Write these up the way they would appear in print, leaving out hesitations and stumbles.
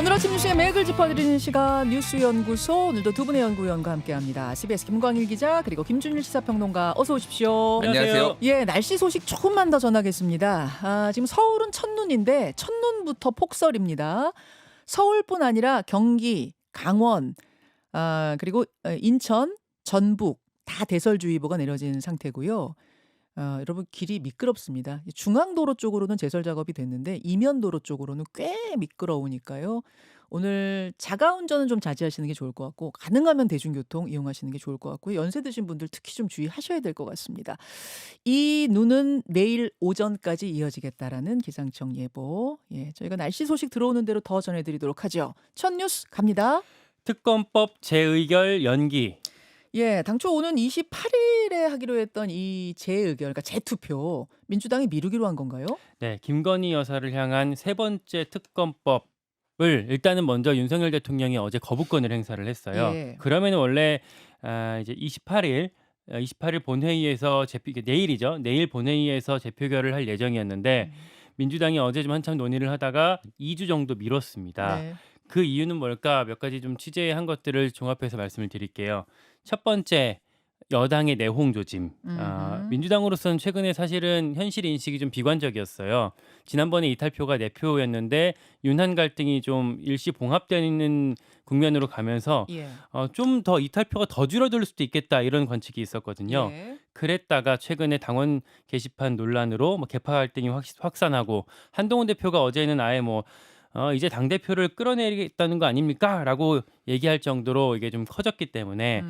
오늘 아침 뉴스의 맥을 짚어드리는 시간 뉴스연구소, 오늘도 두 분의 연구위원과 함께합니다. CBS 김광일 기자 그리고 김준일 시사평론가, 어서 오십시오. 안녕하세요. 예, 날씨 소식 조금만 더 전하겠습니다. 지금 서울은 첫눈인데 첫눈부터 폭설입니다. 서울뿐 아니라 경기, 강원, 그리고 인천, 전북 다 대설주의보가 내려진 상태고요. 여러분, 길이 미끄럽습니다. 중앙도로 쪽으로는 제설 작업이 됐는데 이면도로 쪽으로는 꽤 미끄러우니까요. 오늘 자가운전은 좀 자제하시는 게 좋을 것 같고, 가능하면 대중교통 이용하시는 게 좋을 것 같고요. 연세 드신 분들 특히 좀 주의하셔야 될 것 같습니다. 이 눈은 내일 오전까지 이어지겠다라는 기상청 예보. 예, 저희가 날씨 소식 들어오는 대로 더 전해드리도록 하죠. 첫 뉴스 갑니다. 특검법 재의결 연기. 예, 당초 오는 28일에 하기로 했던 이 재의결, 그러니까 재투표, 민주당이 미루기로 한 건가요? 네, 김건희 여사를 향한 세 번째 특검법을 일단은 먼저 윤석열 대통령이 어제 거부권을 행사를 했어요. 예. 그러면 원래 이제 28일 본회의에서 내일이죠. 내일 본회의에서 재표결을 할 예정이었는데 민주당이 어제 좀 한참 논의를 하다가 2주 정도 미뤘습니다. 네. 그 이유는 뭘까? 몇 가지 좀 취재한 것들을 종합해서 말씀을 드릴게요. 첫 번째, 여당의 내홍 조짐. 민주당으로서는 최근에 사실은 현실 인식이 좀 비관적이었어요. 지난번에 이탈표가 4표였는데 윤한 갈등이 좀 일시 봉합되는 국면으로 가면서 예. 좀 더 이탈표가 더 줄어들 수도 있겠다, 이런 관측이 있었거든요. 예. 그랬다가 최근에 당원 게시판 논란으로 개파 갈등이 확산하고, 한동훈 대표가 어제는 아예 이제 당대표를 끌어내리겠다는 거 아닙니까? 라고 얘기할 정도로 이게 좀 커졌기 때문에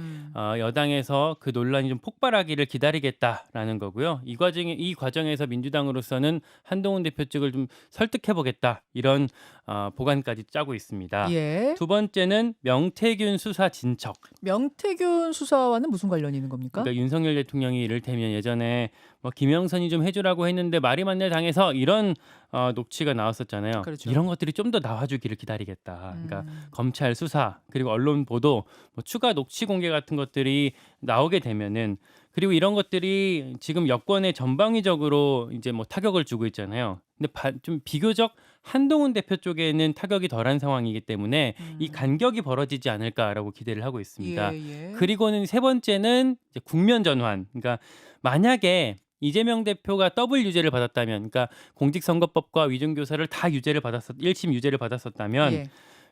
여당에서 그 논란이 좀 폭발하기를 기다리겠다라는 거고요. 이 과정에서 민주당으로서는 한동훈 대표 측을 좀 설득해보겠다, 이런 보관까지 짜고 있습니다. 예. 두 번째는 명태균 수사 진척. 명태균 수사와는 무슨 관련이 있는 겁니까? 그러니까 윤석열 대통령이 이를테면 예전에 김영선이 좀 해주라고 했는데 말이 맞네 당해서, 이런 녹취가 나왔었잖아요. 그렇죠. 이런 것들이 좀 더 나와주기를 기다리겠다. 그러니까 검찰 수사 그리고 언론 보도, 추가 녹취 공개 같은 것들이 나오게 되면은, 그리고 이런 것들이 지금 여권에 전방위적으로 이제 타격을 주고 있잖아요. 근데 좀 비교적 한동훈 대표 쪽에는 타격이 덜한 상황이기 때문에 이 간격이 벌어지지 않을까라고 기대를 하고 있습니다. 예. 그리고는 세 번째는 이제 국면 전환. 그러니까 만약에 이재명 대표가 더블 유죄를 받았다면, 그러니까 공직선거법과 위증교사를 다 1심 유죄를 받았었다면, 예.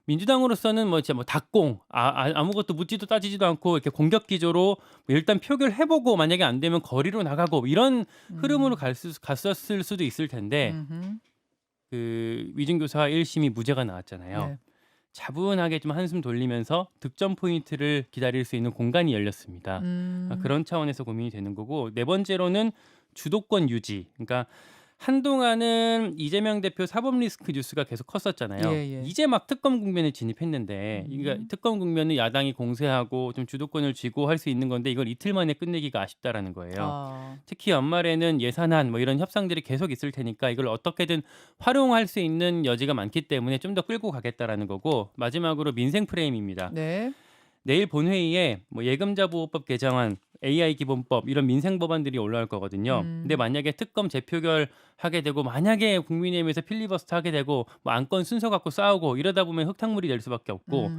민주당으로서는 진짜 닭공, 아무것도 묻지도 따지지도 않고 이렇게 공격 기조로 일단 표결해보고 만약에 안 되면 거리로 나가고, 이런 흐름으로 갔었을 수도 있을 텐데, 그 위증교사 1심이 무죄가 나왔잖아요. 네. 차분하게 좀 한숨 돌리면서 득점 포인트를 기다릴 수 있는 공간이 열렸습니다. 그런 차원에서 고민이 되는 거고, 네 번째로는 주도권 유지. 그러니까 한동안은 이재명 대표 사법 리스크 뉴스가 계속 컸었잖아요. 예. 이제 막 특검 국면에 진입했는데, 그러니까 특검 국면은 야당이 공세하고 좀 주도권을 쥐고 할 수 있는 건데, 이걸 이틀 만에 끝내기가 아쉽다라는 거예요. 특히 연말에는 예산안 이런 협상들이 계속 있을 테니까 이걸 어떻게든 활용할 수 있는 여지가 많기 때문에 좀 더 끌고 가겠다라는 거고, 마지막으로 민생 프레임입니다. 네. 내일 본회의에 예금자 보호법 개정안, AI 기본법, 이런 민생 법안들이 올라올 거거든요. 근데 만약에 특검 재표결 하게 되고, 만약에 국민의힘에서 필리버스터 하게 되고 안건 순서 갖고 싸우고 이러다 보면 흙탕물이 될 수밖에 없고,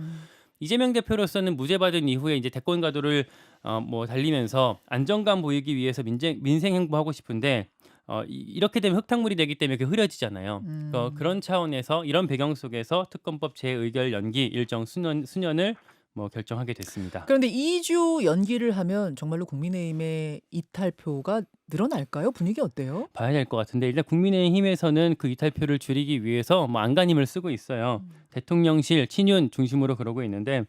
이재명 대표로서는 무죄 받은 이후에 이제 대권 가도를 달리면서 안정감 보이기 위해서 민생 행보하고 싶은데, 이렇게 되면 흙탕물이 되기 때문에 그게 흐려지잖아요. 그런 차원에서, 이런 배경 속에서 특검법 재의결 연기 일정 수년을 결정하게 됐습니다. 그런데 2주 연기를 하면 정말로 국민의힘의 이탈표가 늘어날까요? 분위기 어때요? 봐야 될 것 같은데, 일단 국민의힘에서는 그 이탈표를 줄이기 위해서 안간힘을 쓰고 있어요. 대통령실 친윤 중심으로 그러고 있는데,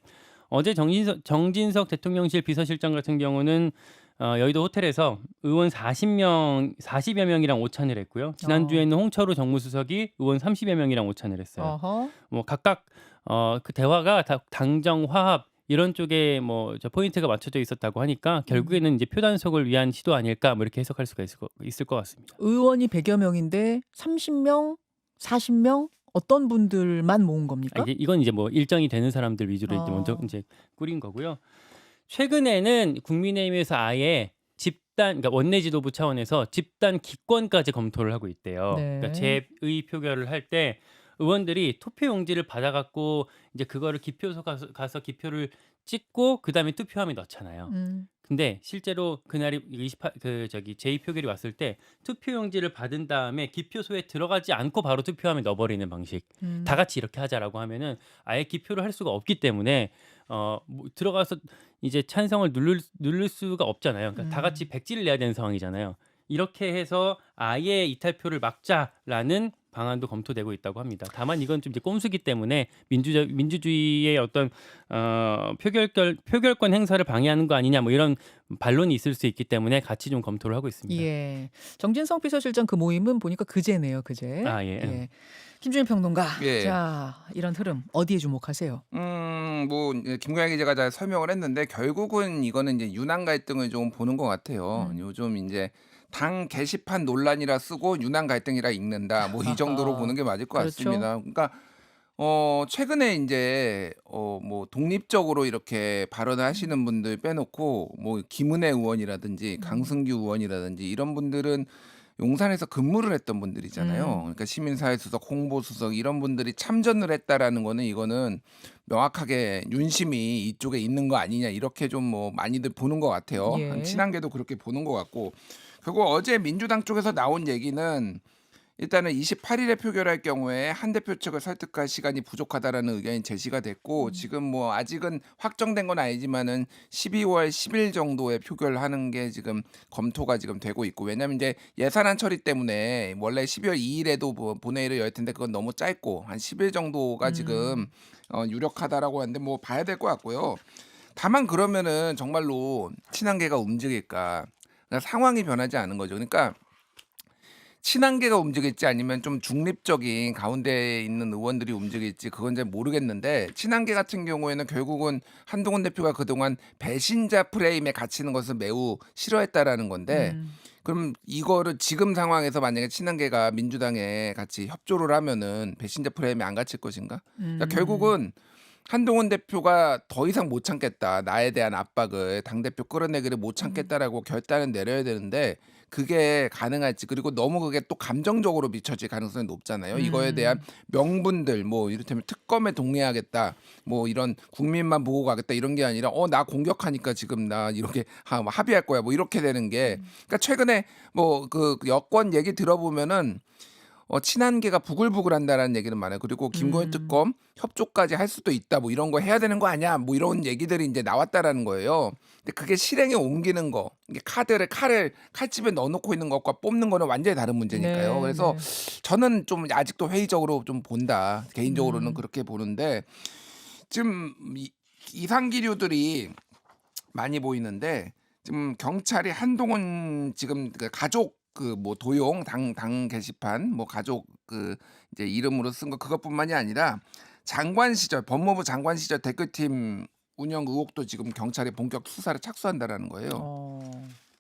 어제 정진석 대통령실 비서실장 같은 경우는 여의도 호텔에서 의원 40여 명이랑 오찬을 했고요. 지난주에는 홍철우 정무수석이 의원 30여 명이랑 오찬을 했어요. 각각 그 대화가 당정 화합 이런 쪽에 포인트가 맞춰져 있었다고 하니까, 결국에는 이제 표단속을 위한 시도 아닐까, 이렇게 해석할 수가 있을 것 같습니다. 의원이 100여 명인데 30명, 40명 어떤 분들만 모은 겁니까? 이건 이제 일정이 되는 사람들 위주로 이제 먼저 이제 꾸린 거고요. 최근에는 국민의힘에서 아예 그러니까 원내 지도부 차원에서 집단 기권까지 검토를 하고 있대요. 네. 그러니까 재의 표결을 할 때 의원들이 투표 용지를 받아갖고 이제 그거를 기표소 가서 기표를 찍고 그 다음에 투표함에 넣잖아요. 근데 실제로 그날이 28 그 저기 제2표결이 왔을 때 투표용지를 받은 다음에 기표소에 들어가지 않고 바로 투표함에 넣어버리는 방식. 다 같이 이렇게 하자라고 하면은 아예 기표를 할 수가 없기 때문에 뭐 들어가서 이제 찬성을 누를 수가 없잖아요. 그러니까 다 같이 백지를 내야 되는 상황이잖아요. 이렇게 해서 아예 이탈표를 막자라는 방안도 검토되고 있다고 합니다. 다만 이건 좀 이제 꼼수기 때문에 민주주의의 어떤 표결권 행사를 방해하는 거 아니냐 뭐 이런 반론이 있을 수 있기 때문에 같이 좀 검토를 하고 있습니다. 예. 정진성 비서실장 그 모임은 보니까 그제네요, 그제. 아, 예. 예. 김준일 평론가. 예. 자, 이런 흐름 어디에 주목하세요? 뭐 김광현 기자가 잘 설명을 했는데 결국은 이거는 이제 윤한 갈등을 좀 보는 것 같아요. 요즘 이제 당 게시판 논란이라 쓰고 윤한 갈등이라 읽는다. 뭐 이 정도로 보는 게 맞을 것 그렇죠. 같습니다. 그러니까 최근에 이제 뭐 독립적으로 이렇게 발언을 하시는 분들 빼놓고 뭐 김은혜 의원이라든지 강승규 의원이라든지 이런 분들은 용산에서 근무를 했던 분들이잖아요. 그러니까 시민사회수석, 홍보수석 이런 분들이 참전을 했다라는 거는 이거는 명확하게 윤심이 이쪽에 있는 거 아니냐 이렇게 좀 뭐 많이들 보는 것 같아요. 예. 한 친한계도 그렇게 보는 것 같고. 그리고 어제 민주당 쪽에서 나온 얘기는 일단은 28일에 표결할 경우에 한 대표 측을 설득할 시간이 부족하다라는 의견이 제시가 됐고 지금 뭐 아직은 확정된 건 아니지만은 12월 10일 정도에 표결하는 게 지금 검토가 지금 되고 있고 왜냐면 이제 예산안 처리 때문에 원래 12월 2일에도 뭐 본회의를 열 텐데 그건 너무 짧고 한 10일 정도가 지금 유력하다라고 하는데 뭐 봐야 될 것 같고요. 다만 그러면은 정말로 친한계가 움직일까? 그러니까 상황이 변하지 않은 거죠. 그러니까 친한계가 움직일지 아니면 좀 중립적인 가운데에 있는 의원들이 움직일지 그건 잘 모르겠는데 친한계 같은 경우에는 결국은 한동훈 대표가 그동안 배신자 프레임에 갇히는 것을 매우 싫어했다라는 건데 그럼 이거를 지금 상황에서 만약에 친한계가 민주당에 같이 협조를 하면은 배신자 프레임에 안 갇힐 것인가? 그러니까 결국은 한동훈 대표가 더 이상 못 참겠다. 나에 대한 압박을 당대표 끌어내기를 못 참겠다라고 결단을 내려야 되는데 그게 가능할지 그리고 너무 그게 또 감정적으로 미쳐질 가능성이 높잖아요. 이거에 대한 명분들 뭐 이를테면 특검에 동의하겠다. 뭐 이런 국민만 보고 가겠다 이런 게 아니라 나 공격하니까 지금 나 이렇게 합의할 거야. 뭐 이렇게 되는 게 그러니까 최근에 뭐 그 여권 얘기 들어보면은 친한계가 부글부글한다라는 얘기는 많아요. 그리고 김건희 특검 협조까지 할 수도 있다. 뭐 이런 거 해야 되는 거 아니야? 뭐 이런 얘기들이 이제 나왔다라는 거예요. 근데 그게 실행에 옮기는 거, 이게 칼을 칼집에 넣어놓고 있는 것과 뽑는 거는 완전히 다른 문제니까요. 네, 그래서 네. 저는 좀 아직도 회의적으로 좀 본다. 개인적으로는 그렇게 보는데 지금 이상기류들이 많이 보이는데 지금 경찰이 한동훈 지금 그 가족 그 뭐 도용 당 게시판 뭐 가족 그 이제 이름으로 쓴 거 그것뿐만이 아니라 장관 시절 법무부 장관 시절 댓글팀 운영 의혹도 지금 경찰이 본격 수사를 착수한다라는 거예요.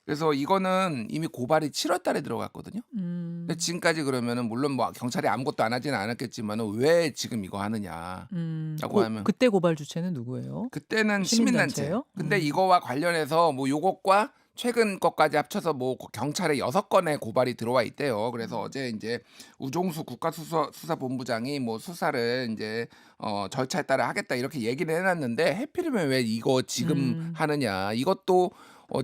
그래서 이거는 이미 고발이 7월 달에 들어갔거든요. 근데 지금까지 그러면은 물론 뭐 경찰이 아무것도 안 하지는 않았겠지만은 왜 지금 이거 하느냐라고 하면 그때 고발 주체는 누구예요? 그때는 시민단체. 시민단체예요? 근데 이거와 관련해서 뭐 요것과 최근 것까지 합쳐서 뭐 경찰에 6건의 고발이 들어와 있대요. 그래서 어제 이제 우종수 국가수사본부장이 뭐 수사를 이제 절차에 따라 하겠다 이렇게 얘기를 해놨는데 해필이면 왜 이거 지금 하느냐. 이것도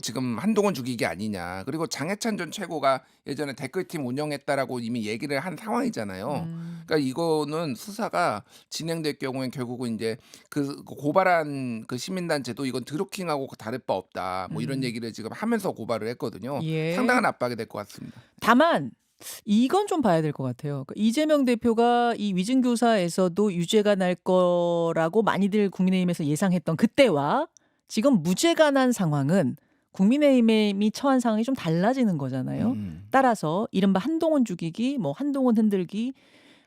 지금 한동훈 죽이기 아니냐. 그리고 장해찬 전 최고가 예전에 댓글팀 운영했다라고 이미 얘기를 한 상황이잖아요. 그러니까 이거는 수사가 진행될 경우엔 결국은 이제 그 고발한 그 시민단체도 이건 드루킹하고 다를 바 없다. 뭐 이런 얘기를 지금 하면서 고발을 했거든요. 예. 상당한 압박이 될 것 같습니다. 다만 이건 좀 봐야 될 것 같아요. 그러니까 이재명 대표가 이 위증교사에서도 유죄가 날 거라고 많이들 국민의힘에서 예상했던 그때와 지금 무죄가 난 상황은 국민의힘이 처한 상황이 좀 달라지는 거잖아요. 따라서 이른바 한동훈 죽이기, 뭐 한동훈 흔들기,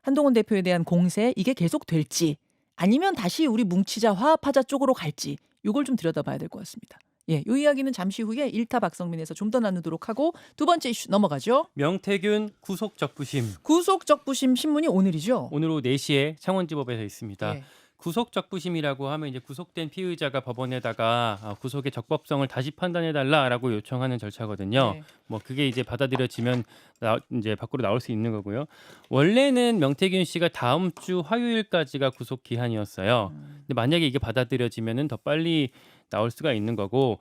한동훈 대표에 대한 공세 이게 계속 될지 아니면 다시 우리 뭉치자 화합하자 쪽으로 갈지 이걸 좀 들여다봐야 될 것 같습니다. 예, 이 이야기는 잠시 후에 일타 박성민에서 좀 더 나누도록 하고 두 번째 이슈 넘어가죠. 명태균 구속 적부심. 구속 적부심 신문이 오늘이죠. 오늘 오후 4시에 창원지법에서 있습니다. 예. 구속 적부심이라고 하면 이제 구속된 피의자가 법원에다가 구속의 적법성을 다시 판단해 달라라고 요청하는 절차거든요. 네. 뭐 그게 이제 받아들여지면 이제 밖으로 나올 수 있는 거고요. 원래는 명태균 씨가 다음 주 화요일까지가 구속 기한이었어요. 근데 만약에 이게 받아들여지면은 더 빨리 나올 수가 있는 거고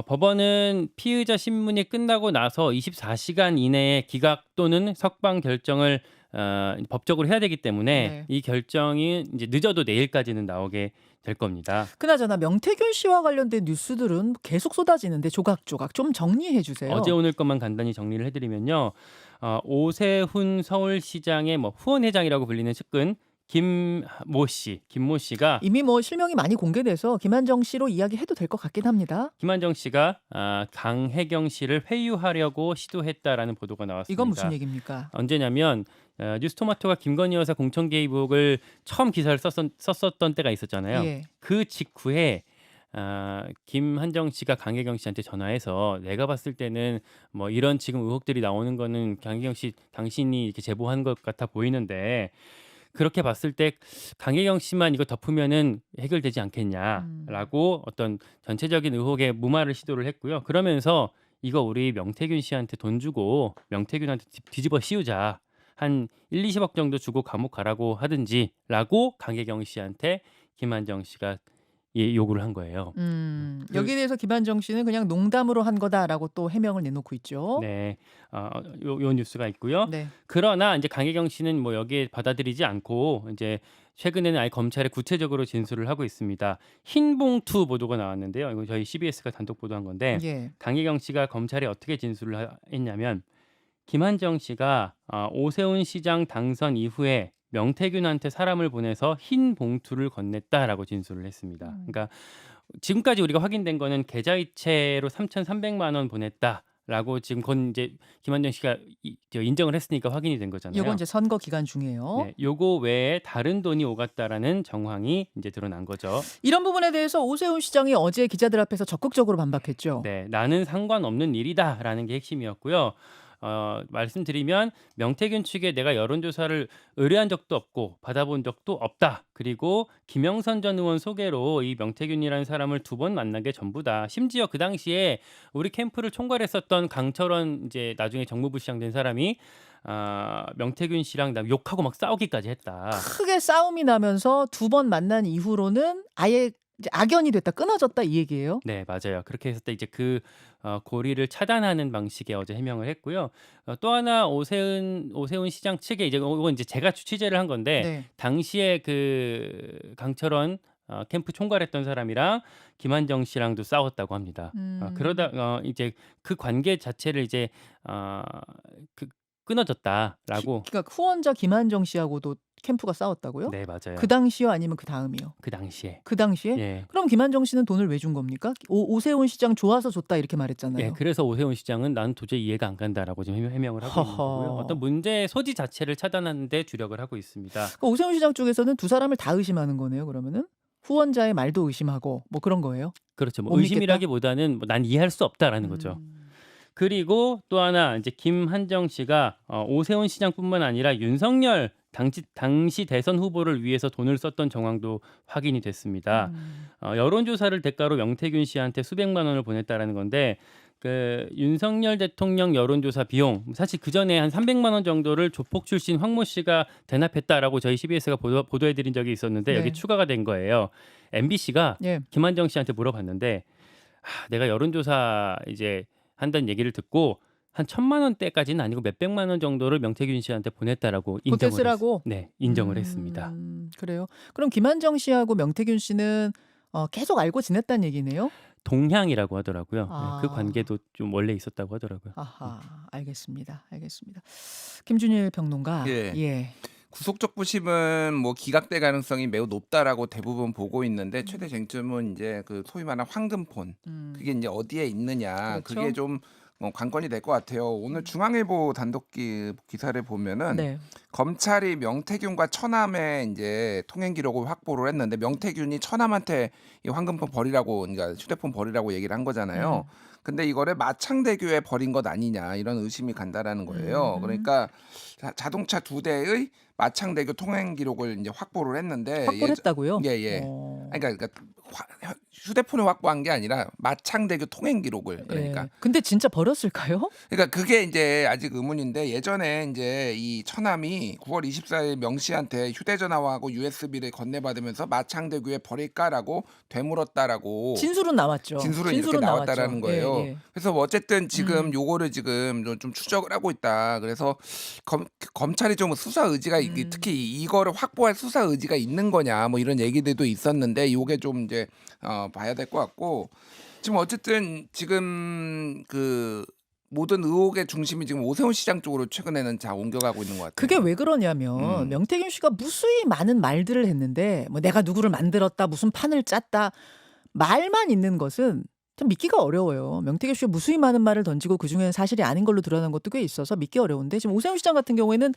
법원은 피의자 신문이 끝나고 나서 24시간 이내에 기각 또는 석방 결정을 법적으로 해야 되기 때문에 네. 이 결정이 이제 늦어도 내일까지는 나오게 될 겁니다. 그나저나 명태균 씨와 관련된 뉴스들은 계속 쏟아지는데 조각조각 좀 정리해 주세요. 어제 오늘 것만 간단히 정리를 해드리면요. 오세훈 서울시장의 뭐 후원회장이라고 불리는 측근 김모 씨가 이미 뭐 실명이 많이 공개돼서 김한정 씨로 이야기해도 될 것 같긴 합니다. 김한정 씨가 강혜경 씨를 회유하려고 시도했다라는 보도가 나왔습니다. 이건 무슨 얘기입니까? 언제냐면 뉴스토마토가 김건희 여사 공천 개입 의혹을 처음 기사를 썼었던 때가 있었잖아요. 예. 그 직후에 김한정 씨가 강혜경 씨한테 전화해서 내가 봤을 때는 뭐 이런 지금 의혹들이 나오는 거는 강혜경 씨 당신이 이렇게 제보한 것 같아 보이는데 그렇게 봤을 때 강혜경 씨만 이거 덮으면은 해결되지 않겠냐라고 어떤 전체적인 의혹에 무마를 시도를 했고요. 그러면서 이거 우리 명태균 씨한테 돈 주고 명태균한테 뒤집어 씌우자. 한 1, 20억 정도 주고 감옥 가라고 하든지라고 강혜경 씨한테 김한정 씨가 요구를 한 거예요. 여기에 대해서 김한정 씨는 그냥 농담으로 한 거다라고 또 해명을 내놓고 있죠. 네, 요 뉴스가 있고요. 네. 그러나 이제 강혜경 씨는 뭐 여기에 받아들이지 않고 이제 최근에는 아예 검찰에 구체적으로 진술을 하고 있습니다. 흰봉투 보도가 나왔는데요. 이거 저희 CBS가 단독 보도한 건데 예. 강혜경 씨가 검찰에 어떻게 진술을 했냐면 김한정 씨가 오세훈 시장 당선 이후에 명태균한테 사람을 보내서 흰 봉투를 건넸다라고 진술을 했습니다. 그러니까 지금까지 우리가 확인된 거는 계좌이체로 3,300만 원 보냈다라고 지금 건 이제 김한정 씨가 인정을 했으니까 확인이 된 거잖아요. 이건 이제 선거 기간 중이에요. 네, 요거 외에 다른 돈이 오갔다라는 정황이 이제 드러난 거죠. 이런 부분에 대해서 오세훈 시장이 어제 기자들 앞에서 적극적으로 반박했죠. 네, 나는 상관없는 일이다라는 게 핵심이었고요. 말씀드리면 명태균 측에 내가 여론조사를 의뢰한 적도 없고 받아본 적도 없다. 그리고 김영선 전 의원 소개로 이 명태균이라는 사람을 2번 만난 게 전부다. 심지어 그 당시에 우리 캠프를 총괄했었던 강철원 이제 나중에 정무부 시장 된 사람이 명태균 씨랑 나 욕하고 막 싸우기까지 했다. 크게 싸움이 나면서 2번 만난 이후로는 아예 이제 악연이 됐다, 끊어졌다 이 얘기예요. 네, 맞아요. 그렇게 했을 때 이제 그 고리를 차단하는 방식의 어제 해명을 했고요. 또 하나 오세훈 시장 측에 이건 이제 제가 취재를 한 건데 네. 당시에 그 강철원 캠프 총괄했던 사람이랑 김한정 씨랑도 싸웠다고 합니다. 그러다 이제 그 관계 자체를 이제 끊어졌다라고. 그러니까 후원자 김한정 씨하고도 캠프가 싸웠다고요? 네, 맞아요. 그 당시요, 아니면 그 다음이요? 그 당시에. 그 당시에? 예. 그럼 김한정 씨는 돈을 왜 준 겁니까? 오세훈 시장 좋아서 줬다 이렇게 말했잖아요. 예, 그래서 오세훈 시장은 난 도저히 이해가 안 간다라고 지금 해명을 하고 있는 거고요. 허허. 어떤 문제의 소지 자체를 차단하는 데 주력을 하고 있습니다. 그러니까 오세훈 시장 쪽에서는 두 사람을 다 의심하는 거네요. 그러면은 후원자의 말도 의심하고 뭐 그런 거예요. 그렇죠. 뭐 못 믿겠다? 의심이라기보다는 난 이해할 수 없다라는 거죠. 그리고 또 하나 이제 김한정 씨가 오세훈 시장뿐만 아니라 윤석열 당시 대선 후보를 위해서 돈을 썼던 정황도 확인이 됐습니다. 여론조사를 대가로 명태균 씨한테 수백만 원을 보냈다라는 건데 그 윤석열 대통령 여론조사 비용 사실 그 전에 한 300만 원 정도를 조폭 출신 황모 씨가 대납했다라고 저희 CBS가 보도해드린 적이 있었는데 네. 여기 추가가 된 거예요. MBC가 예. 김한정 씨한테 물어봤는데 내가 여론조사 이제 한다는 얘기를 듣고 한 1,000만 원대까지는 아니고 몇백만 원 정도를 명태균 씨한테 보냈다라고 인정을 보태쓰라고? 네, 인정을 했습니다. 그래요. 그럼 김한정 씨하고 명태균 씨는 계속 알고 지냈다는 얘기네요. 동향이라고 하더라고요. 아. 네, 그 관계도 좀 원래 있었다고 하더라고요. 아하, 알겠습니다. 김준일 평론가. 예. 구속적 부심은 뭐 기각될 가능성이 매우 높다라고 대부분 보고 있는데 최대 쟁점은 이제 그 소위 말하는 황금폰. 그게 이제 어디에 있느냐. 그렇죠. 그게 좀 관건이 될 것 같아요. 오늘 중앙일보 단독 기사를 보면은 네. 검찰이 명태균과 처남의 이제 통행 기록을 확보를 했는데 명태균이 처남한테 이 황금폰 버리라고 그러니까 휴대폰 버리라고 얘기를 한 거잖아요. 근데 이거를 마창대교에 버린 것 아니냐 이런 의심이 간다라는 거예요. 그러니까 자동차 2대의 마창대교 통행 기록을 이제 확보를 했는데 확보를 했다고요? 예. 그러니까 휴대폰을 확보한 게 아니라 마창대교 통행 기록을 그러니까 예. 근데 진짜 버렸을까요? 그러니까 그게 이제 아직 의문인데 예전에 이제 이 처남이 9월 24일 명 씨한테 휴대전화하고 USB를 건네받으면서 마창대교에 버릴까라고 되물었다라고 진술은 나왔죠. 진술은 이렇게 나왔다라는 나왔죠. 예, 거예요. 예. 그래서 어쨌든 지금 요거를 지금 좀 추적을 하고 있다. 그래서 검찰이 좀 수사 의지가 특히 이거를 확보할 수사 의지가 있는 거냐 뭐 이런 얘기들도 있었는데 요게 좀 이제 봐야 될 것 같고 지금 어쨌든 지금 그 모든 의혹의 중심이 지금 오세훈 시장 쪽으로 최근에는 다 옮겨가고 있는 것 같아요. 그게 왜 그러냐면 명태균 씨가 무수히 많은 말들을 했는데 뭐 내가 누구를 만들었다 무슨 판을 짰다 말만 있는 것은 참 믿기가 어려워요. 명태균 씨가 무수히 많은 말을 던지고 그중에는 사실이 아닌 걸로 드러난 것도 꽤 있어서 믿기 어려운데 지금 오세훈 시장 같은 경우에는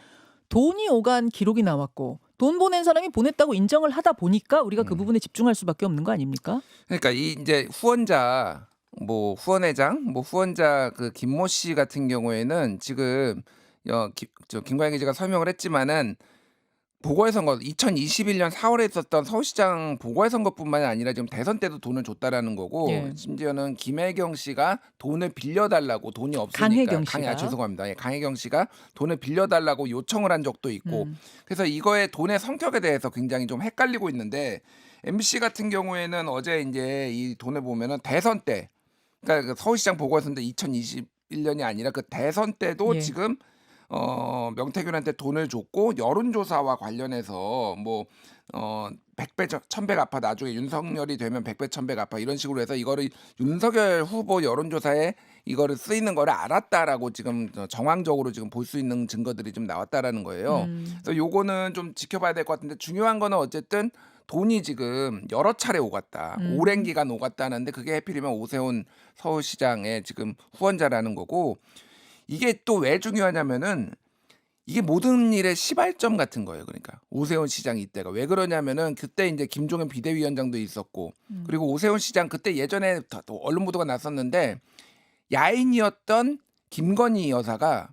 돈이 오간 기록이 나왔고 돈 보낸 사람이 보냈다고 인정을 하다 보니까 우리가 그 부분에 집중할 수밖에 없는 거 아닙니까? 그러니까 이 이제 후원자 뭐 후원회장 뭐 후원자 그 김모 씨 같은 경우에는 지금 김광희 기자가 설명을 했지만은 보궐선거 2021년 4월에 있었던 서울시장 보궐선거뿐만이 아니라 지금 대선 때도 돈을 줬다라는 거고 예. 심지어는 김혜경 씨가 돈을 빌려달라고 돈이 없으니까 강혜경 씨가. 죄송합니다. 예, 강혜경 씨가 돈을 빌려달라고 요청을 한 적도 있고 그래서 이거의 돈의 성격에 대해서 굉장히 좀 헷갈리고 있는데 MBC 같은 경우에는 어제 이제 이 돈을 보면은 대선 때 그러니까 그 서울시장 보궐선거 때 2021년이 아니라 그 대선 때도 예. 지금 명태균한테 돈을 줬고 여론조사와 관련해서 뭐 100배 1000배 갚아 나중에 윤석열이 되면 100배 1000배 갚아 이런 식으로 해서 이거를 윤석열 후보 여론조사에 이거를 쓰이는 거를 알았다라고 지금 정황적으로 지금 볼 수 있는 증거들이 좀 나왔다라는 거예요. 그래서 요거는 좀 지켜봐야 될 것 같은데 중요한 거는 어쨌든 돈이 지금 여러 차례 오갔다. 오랜 기간 오갔다는데 그게 해필이면 오세훈 서울시장의 지금 후원자라는 거고 이게 또 왜 중요하냐면은 이게 모든 일의 시발점 같은 거예요. 그러니까 오세훈 시장 이때가 왜 그러냐면은 그때 이제 김종인 비대위원장도 있었고 그리고 오세훈 시장 그때 예전에 또 언론 보도가 났었는데 야인이었던 김건희 여사가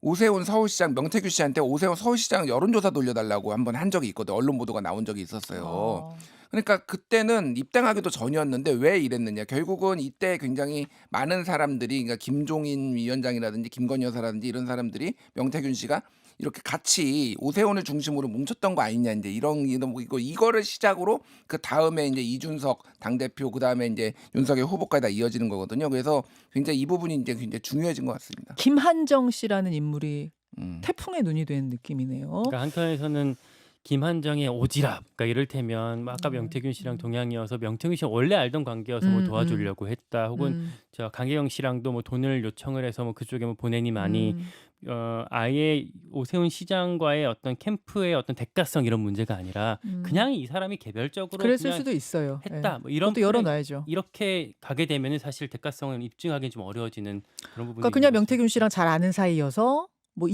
오세훈 서울시장 명태균 씨한테 오세훈 서울시장 여론조사 돌려달라고 한번 한 적이 있거든. 언론 보도가 나온 적이 있었어요. 그러니까 그때는 입당하기도 전이었는데 왜 이랬느냐. 결국은 이때 굉장히 많은 사람들이 그러니까 김종인 위원장이라든지 김건희 여사라든지 이런 사람들이 명태균 씨가 이렇게 같이 오세훈을 중심으로 뭉쳤던 거 아니냐 이제 이거를 시작으로 그 다음에 이제 이준석 당대표 그 다음에 이제 윤석열 후보까지 다 이어지는 거거든요. 그래서 굉장히 이 부분이 이제 굉장히 중요해진 것 같습니다. 김한정 씨라는 인물이 태풍의 눈이 된 느낌이네요. 그러니까 한편에서는 김한정의 오지랖, 그러니까 이를테면 아까 명태균 씨랑 동양이어서 명태균 씨가 원래 알던 관계여서 뭐 도와주려고 했다, 혹은 저 강혜경 씨랑도 뭐 돈을 요청을 해서 뭐 그쪽에 뭐 보내니 많이 아예 오세훈 시장과의 어떤 캠프의 어떤 대가성 이런 문제가 아니라 그냥 이 사람이 개별적으로 그랬을 그냥 수도 있어요. 했다. 예. 뭐 이런 그것도 열어놔야죠. 이렇게 가게 되면은 사실 대가성을 입증하기 좀 어려워지는 그런 부분이. 그러니까 그냥 명태균 씨랑 잘 아는 사이여서 뭐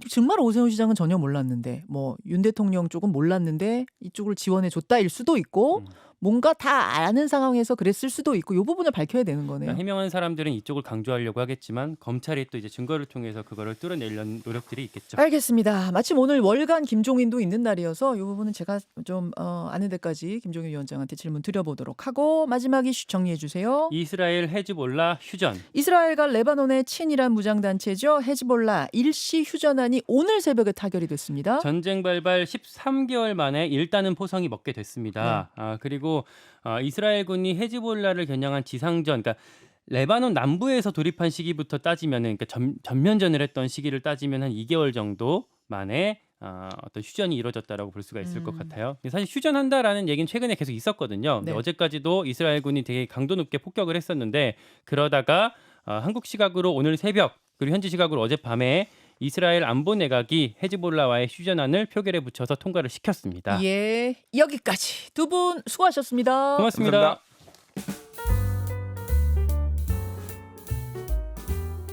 정말 오세훈 시장은 전혀 몰랐는데 뭐 윤 대통령 쪽은 몰랐는데 이쪽을 지원해 줬다일 수도 있고 뭔가 다 아는 상황에서 그랬을 수도 있고 이 부분을 밝혀야 되는 거네요. 그러니까 해명한 사람들은 이쪽을 강조하려고 하겠지만 검찰이 또 이제 증거를 통해서 그거를 뚫어내려는 노력들이 있겠죠. 알겠습니다. 마침 오늘 월간 김종인도 있는 날이어서 이 부분은 제가 좀 아는 데까지 김종인 위원장한테 질문 드려보도록 하고 마지막 이슈 정리해 주세요. 이스라엘 헤즈볼라 휴전. 이스라엘과 레바논의 친이란 무장단체죠. 헤즈볼라 일시 휴전안이 오늘 새벽에 타결이 됐습니다. 전쟁 발발 13개월 만에 일단은 포성이 먹게 됐습니다. 그리고 이스라엘군이 헤즈볼라를 겨냥한 지상전, 그러니까 레바논 남부에서 돌입한 시기부터 따지면은, 그러니까 전면전을 했던 시기를 따지면 한 2개월 정도 만에 어떤 휴전이 이루어졌다라고 볼 수가 있을 것 같아요. 사실 휴전한다라는 얘기는 최근에 계속 있었거든요. 근데 네. 어제까지도 이스라엘군이 되게 강도 높게 폭격을 했었는데 그러다가 한국 시각으로 오늘 새벽 그리고 현지 시각으로 어젯밤에 이스라엘 안보 내각이 헤즈볼라와의 휴전안을 표결에 붙여서 통과를 시켰습니다. 예, 여기까지 두 분 수고하셨습니다. 고맙습니다. 감사합니다.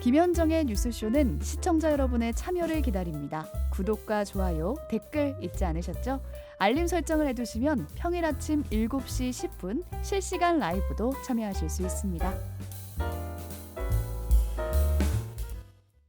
김현정의 뉴스쇼는 시청자 여러분의 참여를 기다립니다. 구독과 좋아요, 댓글 잊지 않으셨죠? 알림 설정을 해두시면 평일 아침 7시 10분 실시간 라이브도 참여하실 수 있습니다.